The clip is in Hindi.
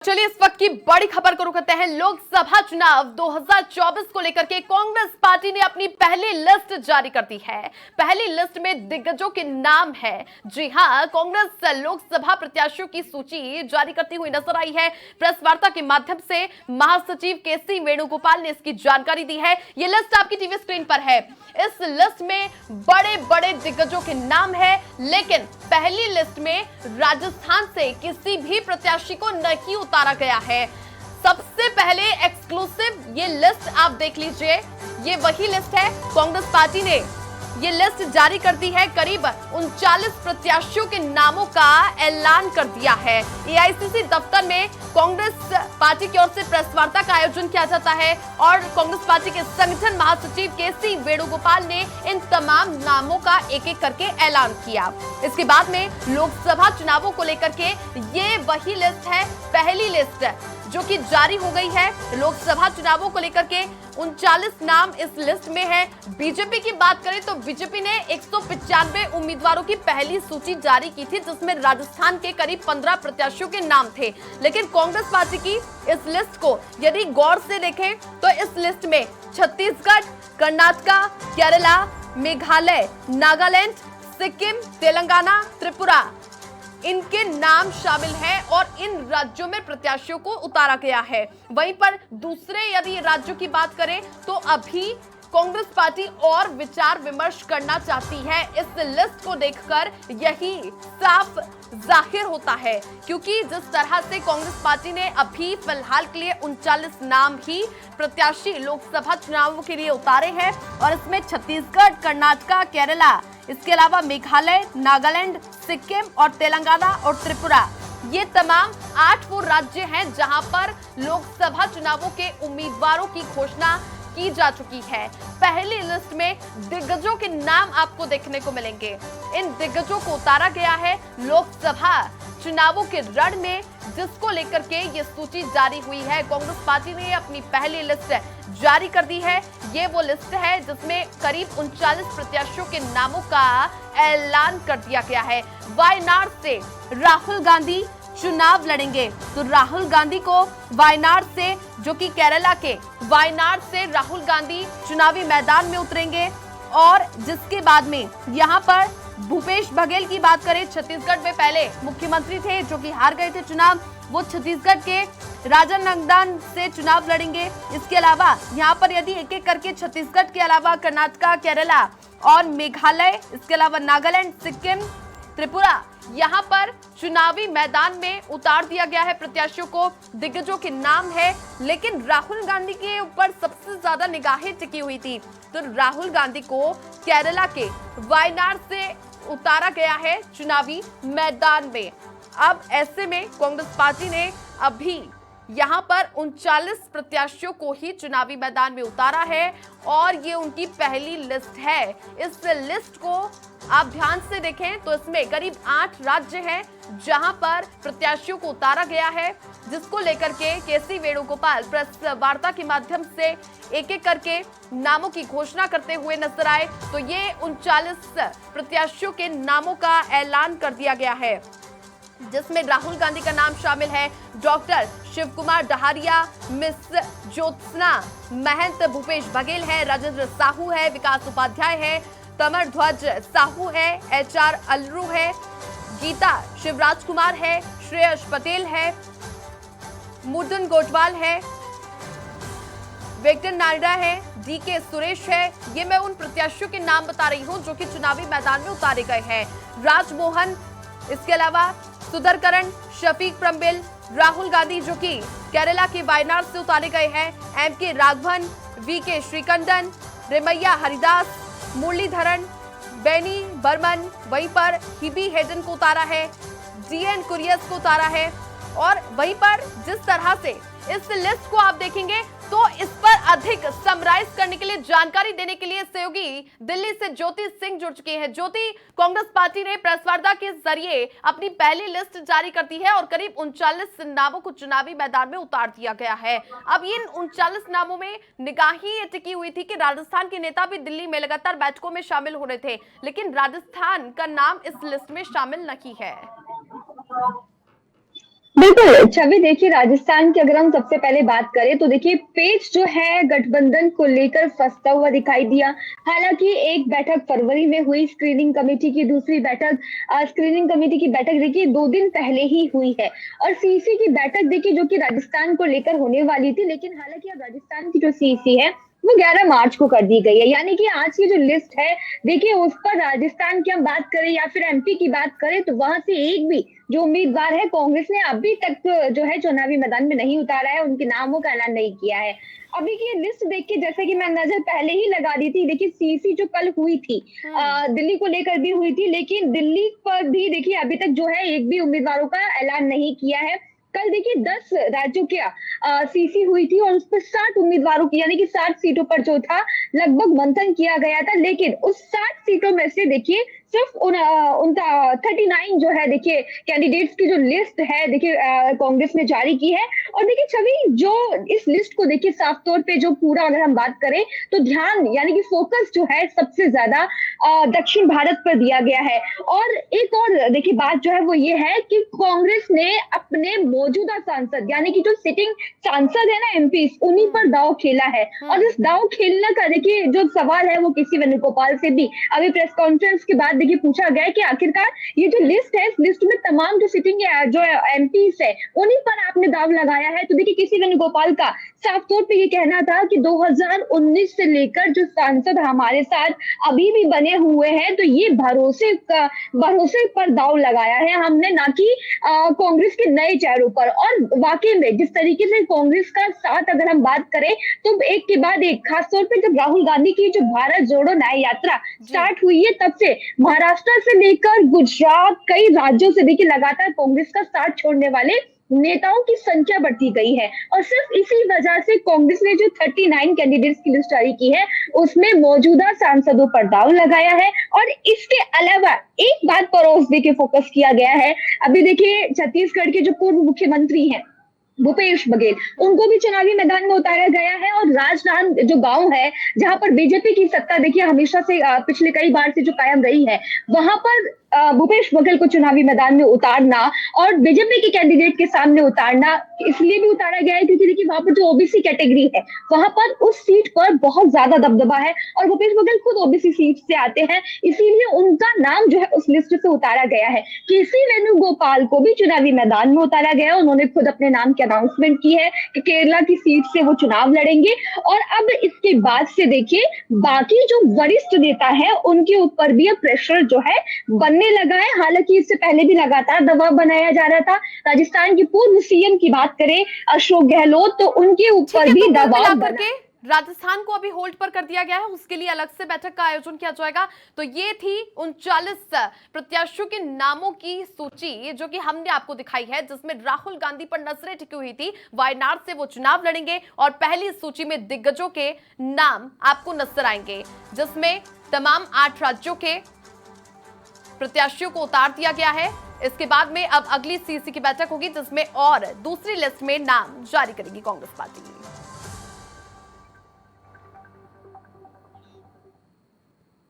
चलिए इस वक्त की बड़ी खबर को रुक करते हैं। लोकसभा चुनाव 2024 को लेकर के कांग्रेस पार्टी ने अपनी पहली लिस्ट जारी कर दी है। पहली लिस्ट में दिग्गजों के नाम है। जी हां, कांग्रेस लोकसभा प्रत्याशियों की सूची जारी करती हुई नजर आई है। प्रेस वार्ता के माध्यम से महासचिव केसी वेणुगोपाल ने इसकी जानकारी दी है। ये लिस्ट आपकी टीवी स्क्रीन पर है। इस लिस्ट में बड़े बड़े दिग्गजों के नाम है, लेकिन पहली लिस्ट में राजस्थान से किसी भी प्रत्याशी को नहीं उतारा गया है। सबसे पहले एक्सक्लूसिव ये लिस्ट आप देख लीजिए। ये वही लिस्ट है, कांग्रेस पार्टी ने ये लिस्ट जारी कर दी है। करीब 39 प्रत्याशियों के नामों का ऐलान कर दिया है। एआईसीसी दफ्तर में कांग्रेस पार्टी की ओर से प्रेस वार्ता का आयोजन किया जाता है और कांग्रेस पार्टी के संगठन महासचिव केसी वेणुगोपाल ने इन तमाम नामों का एक एक करके ऐलान किया। इसके बाद में लोकसभा चुनावों को लेकर के ये वही लिस्ट है, पहली लिस्ट जो कि जारी हो गई है। लोकसभा चुनावों को लेकर के 39 नाम इस लिस्ट में है। बीजेपी की बात करें तो बीजेपी ने 195 उम्मीदवारों की पहली सूची जारी की थी, जिसमें राजस्थान के करीब 15 प्रत्याशियों के नाम थे। लेकिन कांग्रेस पार्टी की इस लिस्ट को यदि गौर से देखें तो इस लिस्ट में छत्तीसगढ़, कर्नाटका, केरला, मेघालय, नागालैंड, सिक्किम, तेलंगाना, त्रिपुरा, इनके नाम शामिल हैं और इन राज्यों में प्रत्याशियों को उतारा गया है। वहीं पर दूसरे यदि राज्यों की बात करें तो अभी कांग्रेस पार्टी और विचार विमर्श करना चाहती है। इस लिस्ट को देखकर यही साफ जाहिर होता है, क्योंकि जिस तरह से कांग्रेस पार्टी ने अभी फिलहाल के लिए 39 नाम ही प्रत्याशी लोकसभा चुनावों के लिए उतारे हैं और इसमें छत्तीसगढ़, कर्नाटका, केरला, इसके अलावा मेघालय, नागालैंड, सिक्किम और तेलंगाना और त्रिपुरा, ये तमाम 8 वो राज्य हैं जहां पर लोकसभा चुनावों के उम्मीदवारों की घोषणा की जा चुकी है। पहली लिस्ट में दिग्गजों के नाम आपको देखने को मिलेंगे। इन दिग्गजों को उतारा गया है लोकसभा चुनावों के रण में, जिसको लेकर के ये सूची जारी हुई है। कांग्रेस पार्टी ने अपनी पहली लिस्ट जारी कर दी है। ये वो लिस्ट है जिसमें करीब 39 प्रत्याशियों के नामों का ऐलान कर दिया गया है। वायनाड से राहुल गांधी चुनाव लड़ेंगे, तो राहुल गांधी को वायनाड से, जो कि केरला के वायनाड से राहुल गांधी चुनावी मैदान में उतरेंगे। और जिसके बाद में यहाँ पर भूपेश बघेल की बात करें, छत्तीसगढ़ में पहले मुख्यमंत्री थे जो कि हार गए थे चुनाव, वो छत्तीसगढ़ के राजनांदगांव से चुनाव लड़ेंगे। इसके अलावा यहाँ पर यदि एक एक करके छत्तीसगढ़ के अलावा कर्नाटका, केरला और मेघालय, इसके अलावा नागालैंड, सिक्किम, त्रिपुरा, यहाँ पर चुनावी मैदान में उतार दिया गया है प्रत्याशियों को। दिग्गजों के नाम है, लेकिन राहुल गांधी के ऊपर सबसे ज्यादा निगाहें टिकी हुई थी, तो राहुल गांधी को केरला के वायनाड से उतारा गया है चुनावी मैदान में। अब ऐसे में कांग्रेस पार्टी ने अभी यहाँ पर 39 प्रत्याशियों को ही चुनावी मैदान में उतारा है और ये उनकी पहली लिस्ट है। इस लिस्ट को आप ध्यान से देखें तो इसमें करीब 8 राज्य हैं जहां पर प्रत्याशियों को उतारा गया है, जिसको लेकर के केसी वेणुगोपाल प्रेस वार्ता के माध्यम से एक एक करके नामों की घोषणा करते हुए नजर आए। तो ये 39 प्रत्याशियों के नामों का ऐलान कर दिया गया है, जिसमें राहुल गांधी का नाम शामिल है, डॉक्टर शिव कुमार डहारिया, मिस ज्योत्सना महंत, भूपेश बघेल है, राजेंद्र साहू है, विकास उपाध्याय है, तमर ध्वज साहू है, HR अलरू है, गीता शिवराज कुमार है, श्रेयस पटेल है, मुर्दन गोटवाल है, विक्टर नायडा है, DK सुरेश है। ये मैं उन प्रत्याशियों के नाम बता रही हूं जो कि चुनावी मैदान में उतारे गए हैं। राजमोहन, इसके अलावा सुधरकरण, शफीक प्रम्बिल, राहुल गांधी जो कि केरला के वायनाड से उतारे गए हैं, MK राघवन, VK श्रीकंठन, रेमैया हरिदास, मुरलीधरन, बेनी बर्मन, वहीं पर हिबी हेडन को उतारा है, DN कुरियस को उतारा है। और वहीं पर जिस तरह से इस लिस्ट को आप देखेंगे तो इस पर अधिक समराइज करने के लिए, जानकारी देने के लिए सहयोगी दिल्ली से ज्योति सिंह जुड़ चुकी हैं। ज्योति, कांग्रेस पार्टी ने प्रेस वार्ता के जरिए अपनी पहली लिस्ट जारी कर दी है और करीब 39 नामों को चुनावी मैदान में उतार दिया गया है। अब इन 39 नामों में निगाही ये टिकी हुई थी कि राजस्थान के नेता भी दिल्ली में लगातार बैठकों में शामिल हो रहे थे, लेकिन राजस्थान का नाम इस लिस्ट में शामिल नहीं है। बिल्कुल, छवि देखिए राजस्थान की अगर हम सबसे पहले बात करें तो देखिए पेच जो है गठबंधन को लेकर फँसता हुआ दिखाई दिया। हालाँकि एक बैठक फरवरी में हुई स्क्रीनिंग कमेटी की दूसरी बैठक स्क्रीनिंग कमेटी की बैठक देखिए 2 दिन पहले ही हुई है और सीईसी की बैठक देखिए जो कि राजस्थान को लेकर होने वाली थी लेकिन हालाँकि अब राजस्थान की जो सीईसी है वो 11 मार्च को कर दी गई है। यानी कि आज की जो लिस्ट है देखिए उस पर राजस्थान की हम बात करें या फिर एमपी की बात करें तो वहाँ से एक भी जो उम्मीदवार है कांग्रेस ने अभी तक जो है चुनावी मैदान में नहीं उतारा है, उनके नामों का ऐलान नहीं किया है। अभी की ये लिस्ट देख के जैसे कि मैं नज़र पहले ही लगा दी थी, देखिए सीईसी जो कल हुई थी हम्म। दिल्ली को लेकर भी हुई थी, लेकिन दिल्ली पर भी देखिए अभी तक जो है एक भी उम्मीदवारों का ऐलान नहीं किया है। कल देखिए 10 राज्यों की सीईसी हुई थी और उस पर 60 उम्मीदवारों की यानी कि 60 सीटों पर जो था लगभग मंथन किया गया था, लेकिन उस 60 सीटों में से देखिए सिर्फ उनका 39 जो है देखिए कैंडिडेट्स की जो लिस्ट है देखिए कांग्रेस ने जारी की है और देखिए छवि जो इस लिस्ट को देखिए साफ तौर पे जो पूरा अगर हम बात करें तो ध्यान यानी कि फोकस जो है सबसे ज्यादा दक्षिण भारत पर दिया गया है और एक और देखिए बात जो है वो ये है कि कांग्रेस ने अपने मौजूदा सांसद यानी कि जो सिटिंग सांसद है ना एमपी उन्हीं पर हम्म। दांव खेला है और इस हम्म। दांव खेलने का देखिए जो सवाल है वो किसी वेणुगोपाल से भी अभी प्रेस कॉन्फ्रेंस के बाद देखिए पूछा गया है कि आखिरकार ये जो लिस्ट है इस लिस्ट में तमाम जो सिटिंग जो एमपीज है उन्हीं पर आपने दाव लगाया है तो देखिए किसी वेणुगोपाल का साफ तौर पे ये कहना था कि 2019 से लेकर जो सांसद हमारे साथ अभी भी बने हुए हैं तो ये भरोसे पर दाव लगाया है हमने ना कि कांग्रेस के नए चेहरों पर और वाकई में जिस तरीके से कांग्रेस का साथ अगर हम बात करें तो एक के बाद एक खासतौर पे जब राहुल गांधी की जो भारत जोड़ो न्याय यात्रा जी। स्टार्ट हुई है तब से महाराष्ट्र से लेकर गुजरात कई राज्यों से देखिए लगातार कांग्रेस का साथ छोड़ने वाले नेताओं की संख्या बढ़ती गई है और सिर्फ इसी वजह से कांग्रेस ने जो 39 कैंडिडेट्स की लिस्ट जारी की है उसमें मौजूदा सांसदों पर दाव लगाया है और इसके अलावा एक बात पर और देखिए फोकस किया गया है अभी देखिए छत्तीसगढ़ के जो पूर्व मुख्यमंत्री हैं भूपेश बघेल हम्म। उनको भी चुनावी मैदान में उतारा गया है और राजनांद जो गांव है जहां पर बीजेपी की सत्ता देखिए हमेशा से पिछले कई बार से जो कायम रही है वहां पर भूपेश बघेल को चुनावी मैदान में उतारना और बीजेपी के कैंडिडेट के सामने उतारना इसलिए भी उतारा गया है क्योंकि देखिए वहां पर जो ओबीसी कैटेगरी है वहां पर उस सीट पर बहुत ज्यादा दबदबा है और भूपेश बघेल खुद ओबीसी सीट से आते हैं इसीलिए उनका नाम जो है उस लिस्ट से उतारा गया है केसी वेणुगोपाल को भी चुनावी मैदान में उतारा गया है उन्होंने खुद अपने नाम की अनाउंसमेंट की है कि केरला की सीट से वो चुनाव लड़ेंगे और अब इसके बाद से देखिए बाकी जो वरिष्ठ नेता है उनके ऊपर भी अब प्रेशर जो है बनने लगा है हालांकि इससे पहले भी लगातार दबाव बनाया जा रहा था राजस्थान के पूर्व सीएम की बात करें अशोक गहलोत तो उनके ठीक ऊपर है, भी तो कुल दबाव मिलाकर बना के राजस्थान को अभी होल्ड पर कर दिया गया है, उसके लिए अलग से बैठक का आयोजन किया जाएगा। तो ये थी 39 प्रत्याशियों के नामों की सूची जो कि हमने आपको दिखाई है, जिसमें राहुल गांधी पर नजरें टिकी हुई थी। वायनाड से वो चुनाव लड़ेंगे और पहली सूची में दिग्गजों के नाम आपको नजर आएंगे, जिसमें तमाम 8 राज्यों के प्रत्याशियों को उतार दिया गया है। इसके बाद में अब अगली सीसी की बैठक होगी, जिसमें और दूसरी लिस्ट में नाम जारी करेगी कांग्रेस पार्टी।